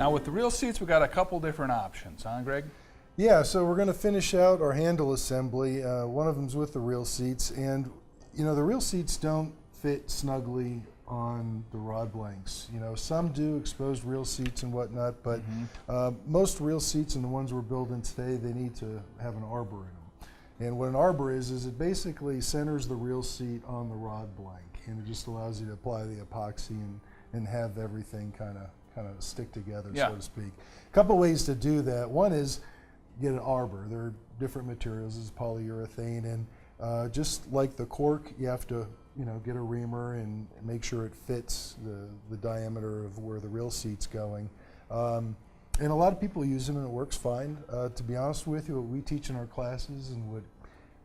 Now with the reel seats, we got a couple different options, huh, Greg? Yeah, so we're going to finish out our handle assembly. One of them's with the reel seats, and you know the reel seats don't fit snugly on the rod blanks. You know, some do, exposed reel seats and whatnot, but most reel seats and the ones we're building today, they need to have an arbor in them. And what an arbor is it basically centers the reel seat on the rod blank, and it just allows you to apply the epoxy and have everything kind of stick together, so to speak. A couple ways to do that. One is get an arbor. There are different materials. This is polyurethane, and just like the cork, you have to get a reamer and make sure it fits the diameter of where the reel seat's going. And a lot of people use them and it works fine. To be honest with you, what we teach in our classes and what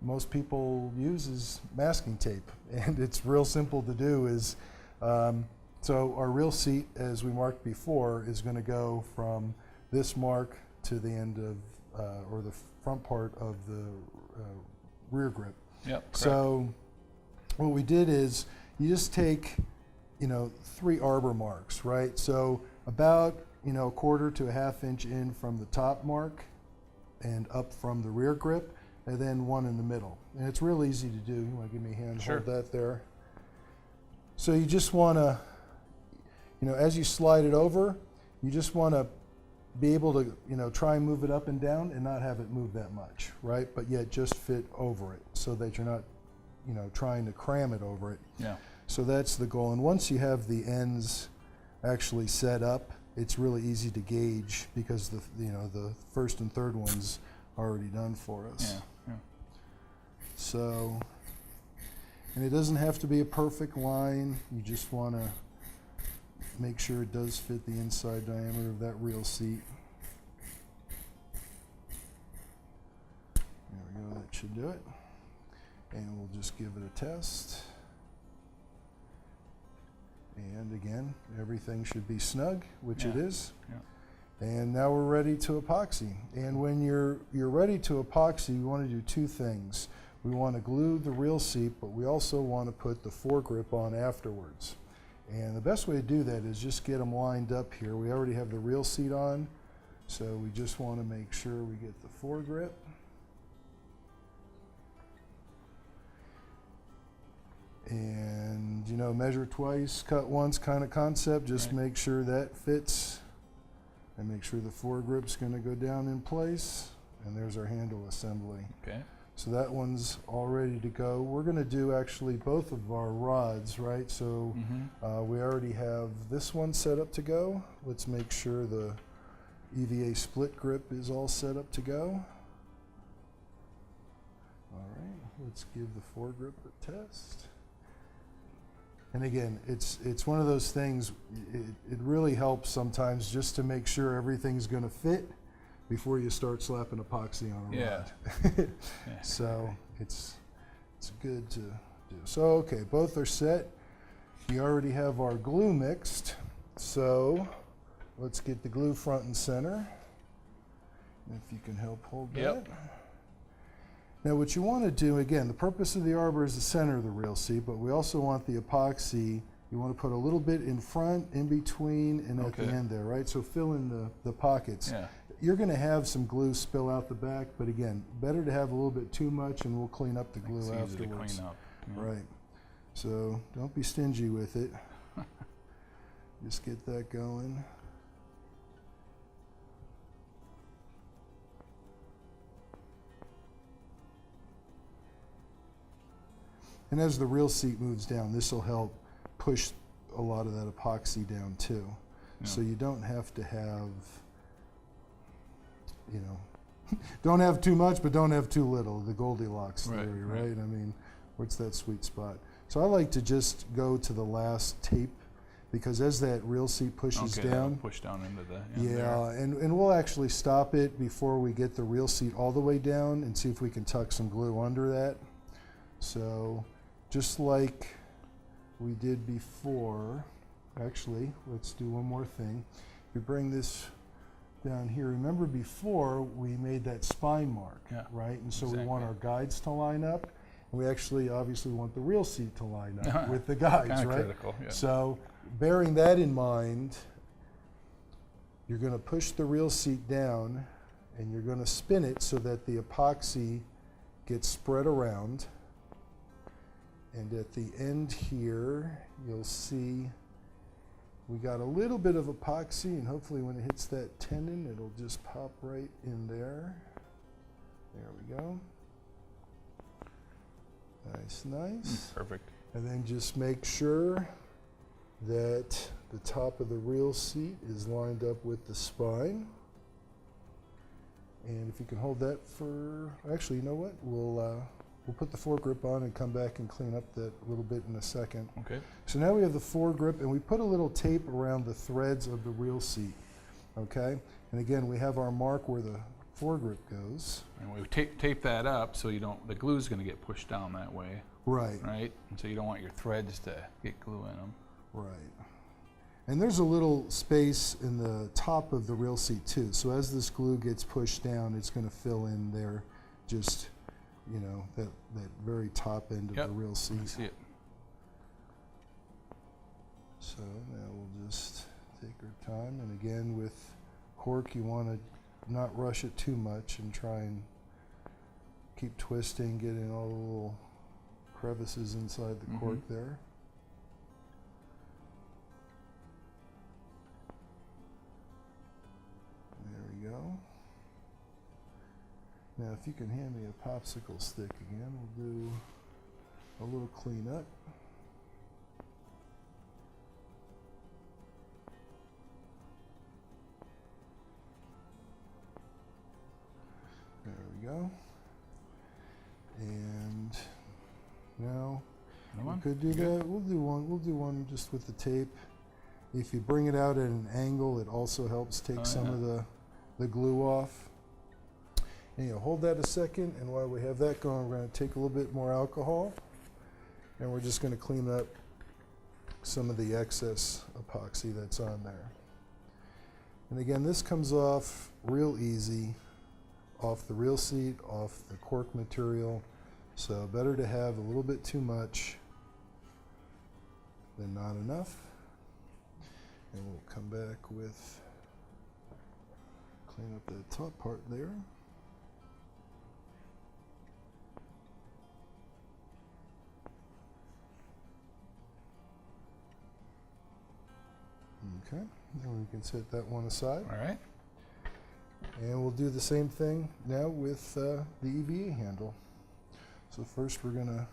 most people use is masking tape. And it's real simple to do. So our reel seat, as we marked before, is going to go from this mark to the end of, or the front part of the rear grip. Yep, so what we did is you just take, 3 arbor marks, right? So about, a quarter to a half inch in from the top mark and up from the rear grip, and then one in the middle. And it's real easy to do. You want to give me a hand, hold that there. So you just want to, as you slide it over, you just want to be able to, try and move it up and down and not have it move that much, right? But yet just fit over it so that you're not, trying to cram it over it. Yeah. So that's the goal. And once you have the ends actually set up, it's really easy to gauge because the first and third one's already done for us. Yeah. So, and it doesn't have to be a perfect line. You just want to make sure it does fit the inside diameter of that reel seat. There we go, that should do it. And we'll just give it a test. And again, everything should be snug, which it is. Yeah. And now we're ready to epoxy. And when you're ready to epoxy, you want to do 2 things. We want to glue the reel seat, but we also want to put the foregrip on afterwards. And the best way to do that is just get them lined up here. We already have the reel seat on, so we just want to make sure we get the foregrip. And measure twice, cut once kind of concept. Just make sure that fits and make sure the foregrip's going to go down in place. And there's our handle assembly. Okay. So that one's all ready to go. We're going to do actually both of our rods, right? So we already have this one set up to go. Let's make sure the EVA split grip is all set up to go. All right, let's give the foregrip a test. And again, it's one of those things, it really helps sometimes just to make sure everything's going to fit before you start slapping epoxy on a rod. So it's good to do. So okay, both are set. We already have our glue mixed. So let's get the glue front and center. If you can help hold that. Now what you want to do, again, the purpose of the arbor is to center the reel seat, but we also want the epoxy, you want to put a little bit in front, in between, and at the end there, right? So fill in the pockets. Yeah. You're going to have some glue spill out the back, but again, better to have a little bit too much and we'll clean up the glue afterwards. Easy to clean up. Right. So don't be stingy with it. Just get that going. And as the reel seat moves down, this will help push a lot of that epoxy down too. Yeah. So you don't have to have, don't have too much, but don't have too little, the Goldilocks theory, right? I mean, what's that sweet spot? So I like to just go to the last tape because as that reel seat pushes down, push down into the and we'll actually stop it before we get the reel seat all the way down and see if we can tuck some glue under that. So just like we did before, actually, let's do one more thing. If you bring this down here, remember before we made that spine mark, right? And so we want our guides to line up. And we actually obviously want the reel seat to line up with the guides, right? Critical, So bearing that in mind, you're going to push the reel seat down and you're going to spin it so that the epoxy gets spread around. And at the end here, you'll see we got a little bit of epoxy, and hopefully when it hits that tendon, it'll just pop right in there. There we go. Nice, nice. Perfect. And then just make sure that the top of the reel seat is lined up with the spine. And if you can hold that for, actually, you know what? We'll put the foregrip on and come back and clean up that little bit in a second. Okay. So now we have the foregrip, and we put a little tape around the threads of the reel seat. Okay? And again, we have our mark where the foregrip goes. And we tape that up so you don't, the glue's going to get pushed down that way. Right. Right? And so you don't want your threads to get glue in them. Right. And there's a little space in the top of the reel seat too. So as this glue gets pushed down, it's going to fill in there, just, you know, that very top end of the reel seat. I see it. So now we'll just take our time. And again, with cork, you want to not rush it too much and try and keep twisting, getting all the little crevices inside the cork there. There we go. Now if you can hand me a popsicle stick again, we'll do a little cleanup. There we go. And now we could do that. We'll do one just with the tape. If you bring it out at an angle, it also helps take some of the glue off. And you hold that a second, and while we have that going, we're going to take a little bit more alcohol, and we're just going to clean up some of the excess epoxy that's on there. And again, this comes off real easy, off the reel seat, off the cork material, so better to have a little bit too much than not enough. And we'll come back with, clean up that top part there. Okay, then we can set that one aside. All right. And we'll do the same thing now with the EVA handle. So first we're going to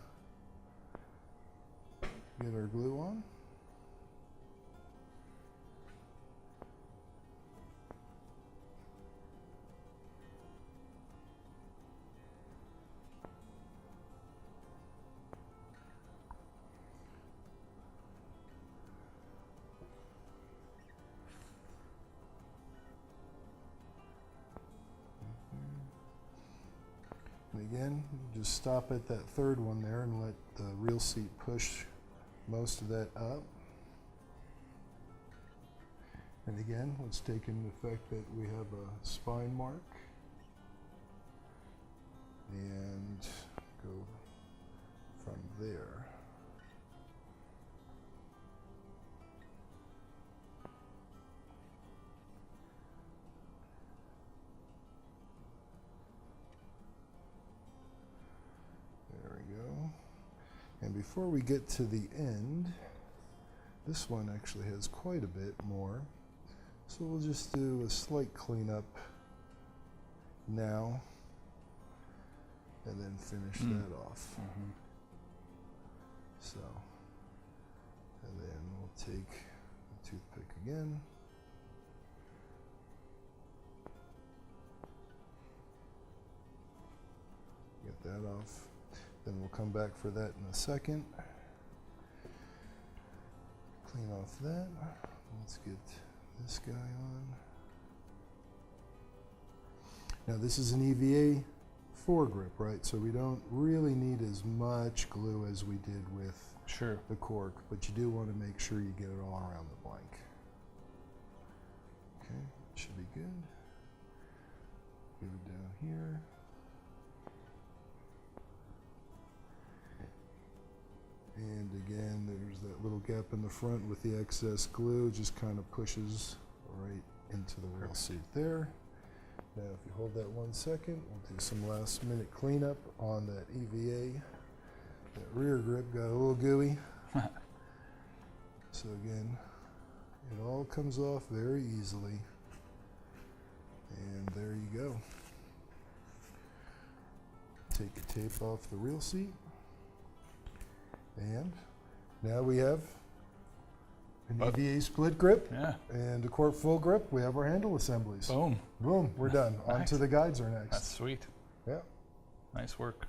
get our glue on. And again, just stop at that third one there and let the reel seat push most of that up. And again, let's take into effect that we have a spine mark. And go from there. And before we get to the end, this one actually has quite a bit more. So we'll just do a slight cleanup now and then finish that off. So, and then we'll take the toothpick again. Get that off. Then we'll come back for that in a second. Clean off that. Let's get this guy on. Now this is an EVA foregrip, right? So we don't really need as much glue as we did with the cork, but you do want to make sure you get it all around the blank. Okay, should be good. Get it down here. And again, there's that little gap in the front with the excess glue, just kind of pushes right into the real seat there. Now if you hold that 1 second, we'll do some last minute cleanup on that EVA. That rear grip got a little gooey. So again, it all comes off very easily. And there you go. Take the tape off the reel seat. And now we have an EVA split grip Yeah. and a Corp full grip. We have our handle assemblies. Boom. Boom, we're done. On Nice. to the guides are next. That's sweet. Yeah. Nice work.